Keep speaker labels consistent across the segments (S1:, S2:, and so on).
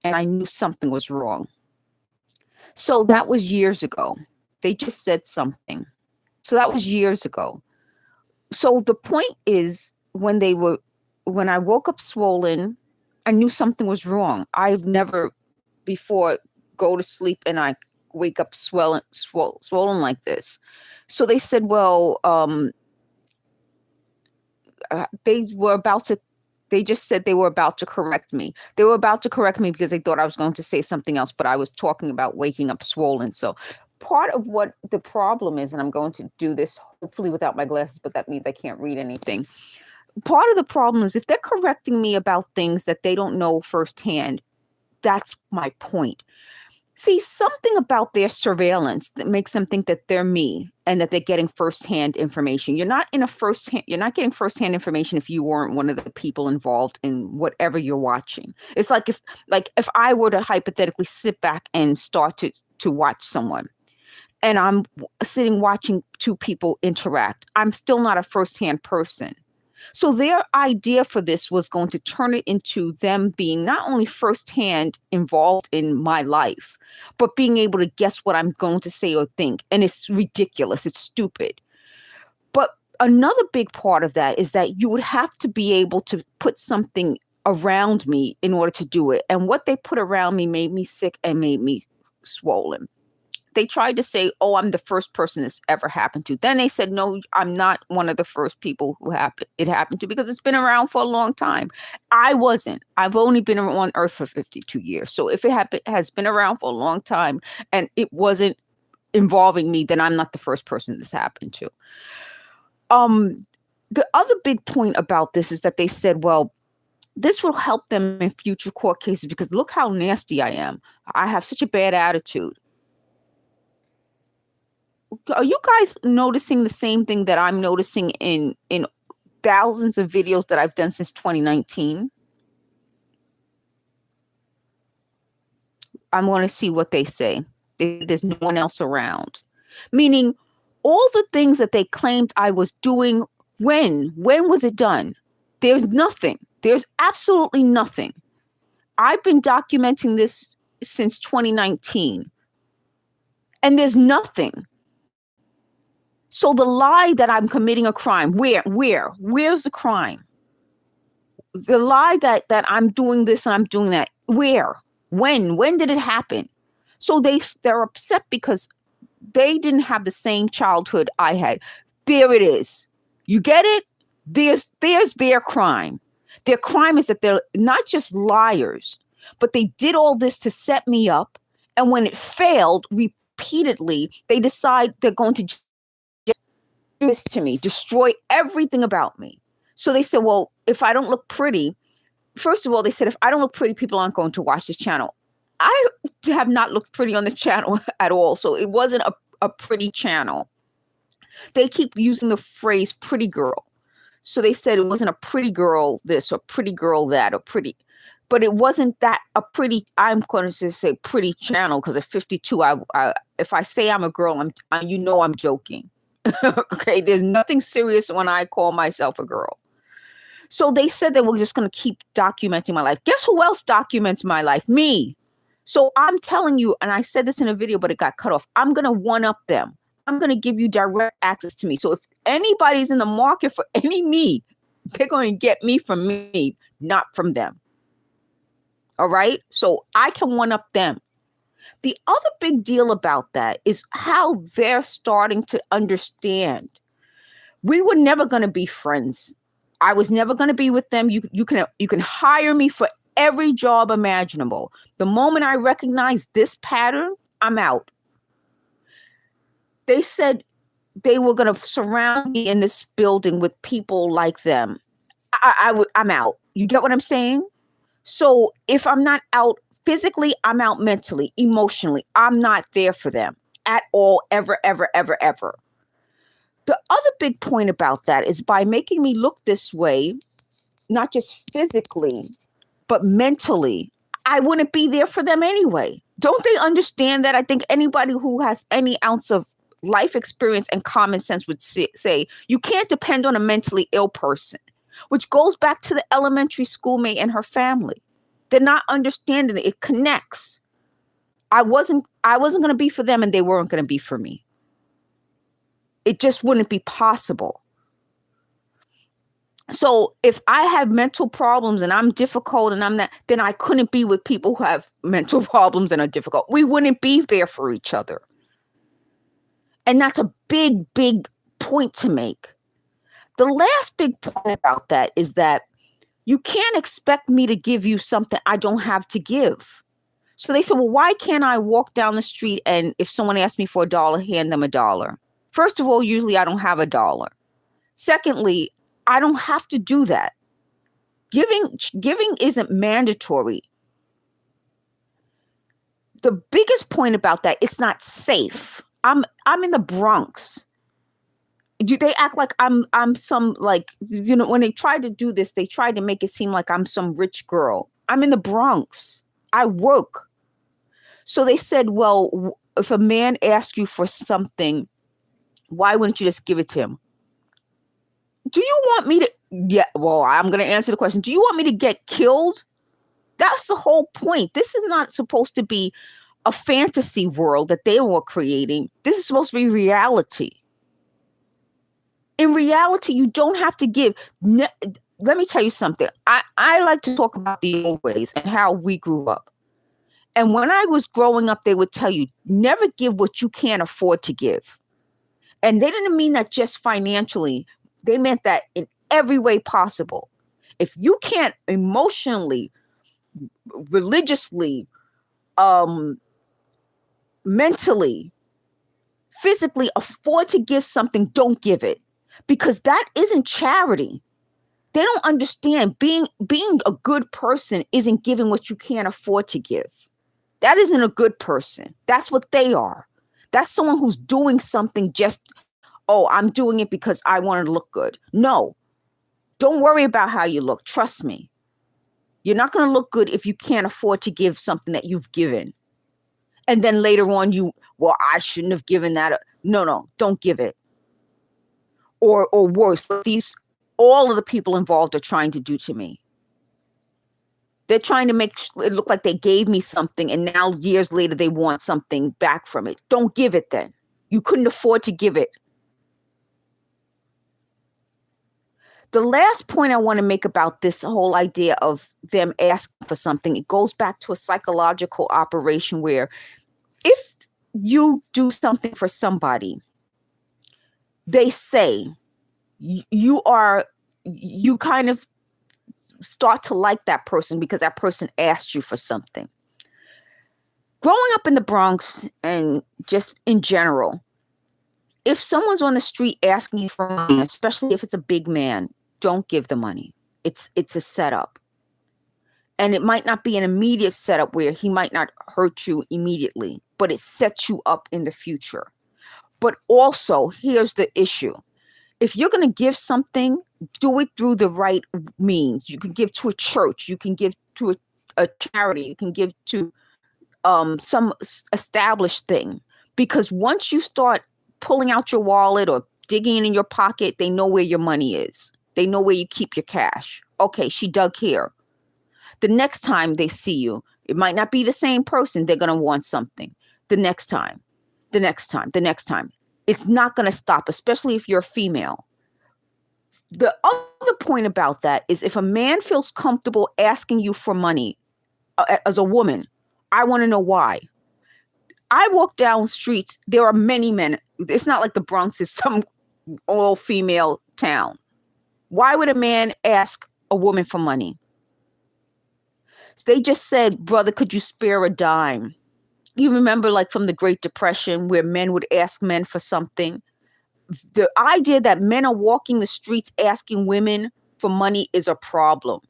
S1: and I knew something was wrong. So that was years ago. They just said something. So that was years ago. So the point is, when I woke up swollen, I knew something was wrong. I've never before go to sleep and I wake up swollen like this. So they said, well, they were about to, they just said they were about to correct me. They were about to correct me because they thought I was going to say something else, but I was talking about waking up swollen. So part of what the problem is, and I'm going to do this hopefully without my glasses, but that means I can't read anything. Part of the problem is if they're correcting me about things that they don't know firsthand, that's my point. See, something about their surveillance that makes them think that they're me and that they're getting firsthand information. You're not getting firsthand information if you weren't one of the people involved in whatever you're watching. It's like if I were to hypothetically sit back and start to watch someone, and I'm sitting watching two people interact, I'm still not a firsthand person. So their idea for this was going to turn it into them being not only firsthand involved in my life, but being able to guess what I'm going to say or think. And it's ridiculous. It's stupid. But another big part of that is that you would have to be able to put something around me in order to do it. And what they put around me made me sick and made me swollen. They tried to say, oh, I'm the first person this ever happened to. Then they said, no, I'm not one of the first people who it happened to, because it's been around for a long time. I wasn't. I've only been on Earth for 52 years. So if it has been around for a long time and it wasn't involving me, then I'm not the first person this happened to. The other big point about this is that they said, well, this will help them in future court cases because look how nasty I am. I have such a bad attitude. Are you guys noticing the same thing that I'm noticing in thousands of videos that I've done since 2019? I want to see what they say. There's no one else around. Meaning all the things that they claimed I was doing, when was it done? There's nothing. There's absolutely nothing. I've been documenting this since 2019. And there's nothing. So the lie that I'm committing a crime, where's the crime? The lie that I'm doing this and I'm doing that, where? When did it happen? So they're upset because they didn't have the same childhood I had. There it is. You get it? There's their crime. Their crime is that they're not just liars, but they did all this to set me up. And when it failed repeatedly, they decide they're going to this to me, destroy everything about me. So they said, well, if I don't look pretty, first of all, they said, if I don't look pretty, people aren't going to watch this channel. I have not looked pretty on this channel at all. So it wasn't a pretty channel. They keep using the phrase pretty girl. So they said it wasn't a pretty girl this or pretty girl that or pretty, but it wasn't that a pretty, I'm going to just say pretty channel because at 52, if I say I'm a girl, I'm joking. Okay, there's nothing serious when I call myself a girl. So they said they were just going to keep documenting my life. Guess who else documents my life? Me. So I'm telling you, and I said this in a video, but it got cut off. I'm going to one-up them. I'm going to give you direct access to me. So if anybody's in the market for any me, they're going to get me from me, not from them. All right? So I can one-up them. The other big deal about that is how they're starting to understand. We were never going to be friends. I was never going to be with them. You can hire me for every job imaginable. The moment I recognize this pattern, I'm out. They said they were going to surround me in this building with people like them. I'm out. You get what I'm saying? So if I'm not out physically, I'm out mentally, emotionally. I'm not there for them at all, ever, ever, ever, ever. The other big point about that is by making me look this way, not just physically, but mentally, I wouldn't be there for them anyway. Don't they understand that? I think anybody who has any ounce of life experience and common sense would say you can't depend on a mentally ill person, which goes back to the elementary schoolmate and her family. They're not understanding it. It connects. I wasn't going to be for them and they weren't going to be for me. It just wouldn't be possible. So if I have mental problems and I'm difficult and I'm not, then I couldn't be with people who have mental problems and are difficult. We wouldn't be there for each other. And that's a big, big point to make. The last big point about that is that you can't expect me to give you something I don't have to give. So they said, well, why can't I walk down the street and if someone asks me for $1, hand them $1? First of all, usually I don't have $1. Secondly, I don't have to do that. Giving isn't mandatory. The biggest point about that, it's not safe. I'm in the Bronx. They act like I'm some, like, you know, when they tried to do this, they tried to make it seem like I'm some rich girl. I'm in the Bronx. I work. So they said, well, if a man asks you for something, why wouldn't you just give it to him? Do you want me to? Yeah, well, I'm going to answer the question. Do you want me to get killed? That's the whole point. This is not supposed to be a fantasy world that they were creating. This is supposed to be reality. In reality, you don't have to give. Let me tell you something. I like to talk about the old ways and how we grew up. And when I was growing up, they would tell you, never give what you can't afford to give. And they didn't mean that just financially. They meant that in every way possible. If you can't emotionally, religiously, mentally, physically afford to give something, don't give it. Because that isn't charity. They don't understand being a good person isn't giving what you can't afford to give. That isn't a good person. That's what they are. That's someone who's doing something just, oh, I'm doing it because I want to look good. No, don't worry about how you look. Trust me. You're not going to look good if you can't afford to give something that you've given. And then later on well, I shouldn't have given that. No, don't give it. Or worse, what all of the people involved are trying to do to me. They're trying to make it look like they gave me something and now years later they want something back from it. Don't give it then. You couldn't afford to give it. The last point I want to make about this whole idea of them asking for something, it goes back to a psychological operation where if you do something for somebody, they say you kind of start to like that person because that person asked you for something. Growing up in the Bronx and just in general, if someone's on the street asking you for money, especially if it's a big man, don't give the money. It's a setup. And it might not be an immediate setup where he might not hurt you immediately, but it sets you up in the future. But also, here's the issue. If you're going to give something, do it through the right means. You can give to a church. You can give to a charity. You can give to some established thing. Because once you start pulling out your wallet or digging in your pocket, they know where your money is. They know where you keep your cash. Okay, she dug here. The next time they see you, it might not be the same person. They're going to want something. The next time. It's not going to stop, especially if you're a female. The other point about that is if a man feels comfortable asking you for money as a woman, I want to know why. I walk down streets. There are many men. It's not like the Bronx is some all-female town. Why would a man ask a woman for money? So they just said, brother, could you spare a dime? You remember like from the Great Depression where men would ask men for something? The idea that men are walking the streets asking women for money is a problem.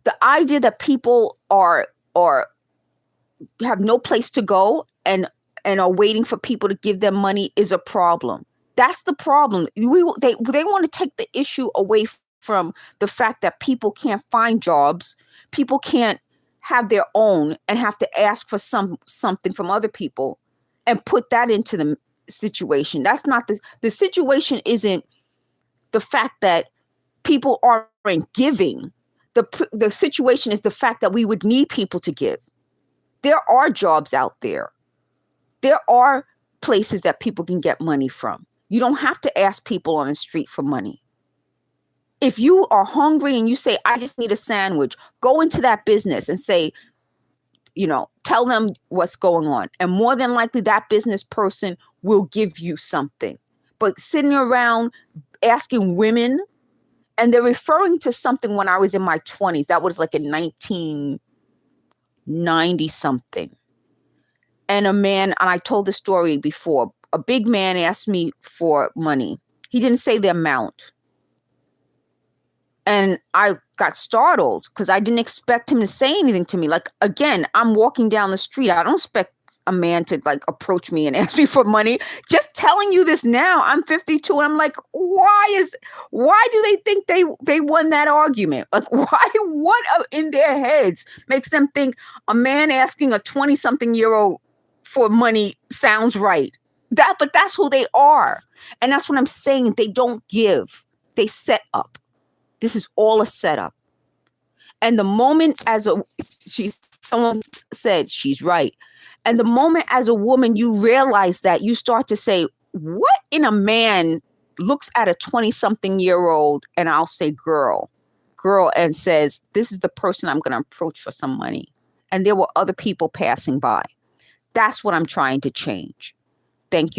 S1: The idea that people are have no place to go and are waiting for people to give them money is a problem. That's the problem. They want to take the issue away from the fact that people can't find jobs, people can't have their own and have to ask for something from other people and put that into the situation. That's not the situation. Isn't the fact that people aren't giving. The situation is the fact that we would need people to give. There are jobs out there. There are places that people can get money from. You don't have to ask people on the street for money. If you are hungry and you say, I just need a sandwich, go into that business and say, tell them what's going on. And more than likely that business person will give you something. But sitting around asking women, and they're referring to something when I was in my 20s. That was like in 1990 something. And a man, and I told the story before, a big man asked me for money. He didn't say the amount. And I got startled because I didn't expect him to say anything to me. Like, again, I'm walking down the street. I don't expect a man to like approach me and ask me for money. Just telling you this now, I'm 52. And I'm like, why do they think they won that argument? Like, what in their heads makes them think a man asking a 20-something-year-old for money sounds right? But that's who they are. And that's what I'm saying. They don't give. They set up. This is all a setup. And the moment someone said she's right. And the moment as a woman, you realize that, you start to say, what in a man looks at a 20-something-year-old, and I'll say girl, and says, this is the person I'm going to approach for some money. And there were other people passing by. That's what I'm trying to change. Thank you.